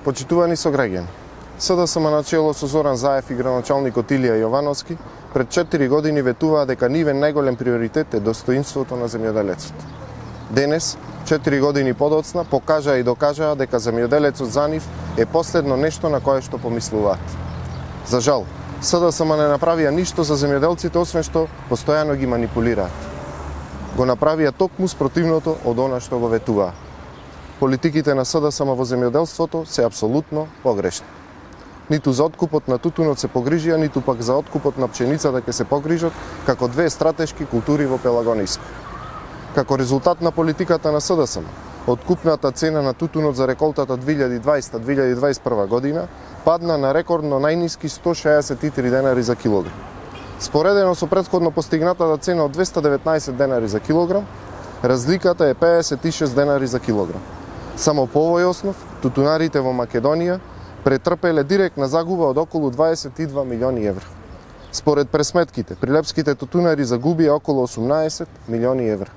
Почитувани сограѓани, СДСМ на чело со Зоран Заев и градоначалникот Илија Јовановски пред 4 години ветуваа дека нивен најголем приоритет е достоинството на земјоделецот. Денес, 4 години подоцна, покажаа и докажаа дека земјоделецот за нив е последно нешто на кое што помислуваат. За жал, СДСМ не направија ништо за земјоделците, освен што постојано ги манипулираат. Го направија токму спротивното од она што го ветуваа. Политиките на СДСМ во земјоделството се апсолутно погрешни. Ниту за откупот на тутунот се погрижија, ниту пак за откупот на пшеницата ќе се погрижат, како две стратешки култури во Пелагониско. Како резултат на политиката на СДСМ, откупната цена на тутунот за реколтата 2020-2021 година падна на рекордно најниски 163 денари за килограм. Споредено со претходно постигнатата цена од 219 денари за килограм, разликата е 56 денари за килограм. Само по овој основ, тутунарите во Македонија претрпеле директна загуба од околу 22 милиони евра. Според пресметките, прилепските тутунари загубија околу 18 милиони евра.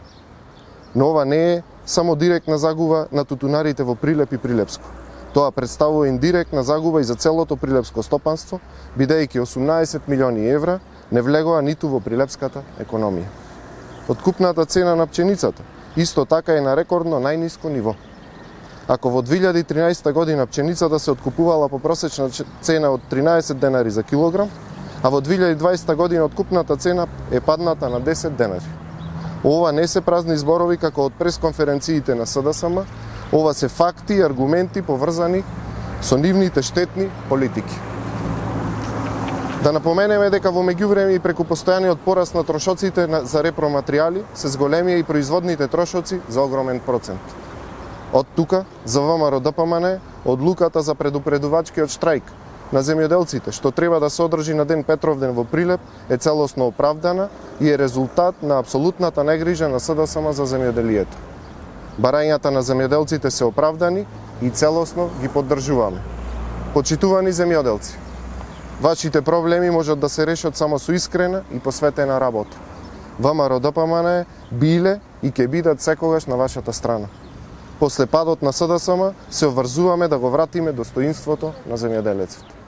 Но ова не е само директна загуба на тутунарите во Прилеп и Прилепско. Тоа представува индиректна загуба и за целото прилепско стопанство, бидејќи 18 милиони евра не влегоа ниту во прилепската економија. Откупната цена на пченицата исто така е на рекордно најниско ниво. Ако во 2013 година пченицата се откупувала по просечна цена од 13 денари за килограм, а во 2020 година откупната цена е падната на 10 денари. Ова не се празни зборови како од пресконференциите на СДСМ, ова се факти и аргументи поврзани со нивните штетни политики. Да напоменеме дека во меѓувреме и преку постојаниот пораст на трошоците за repроматеријали се зголемија и производните трошоци за огромен процент. Од тука, за ВМРО-ДПМН, одлуката за предупредувачкиот штрајк на земјоделците, што треба да се одржи на ден Петровден во Прилеп, е целосно оправдана и е резултат на апсолутната негрижа на СДСМ за земјоделието. Барањата на земјоделците се оправдани и целосно ги поддржуваме. Почитувани земјоделци, вашите проблеми можат да се решат само со искрена и посветена работа. ВМРО-ДПМН биле и ќе бидат секогаш на вашата страна. После падот на СДСМ се обврзуваме да го вратиме достоинството на земјоделецот.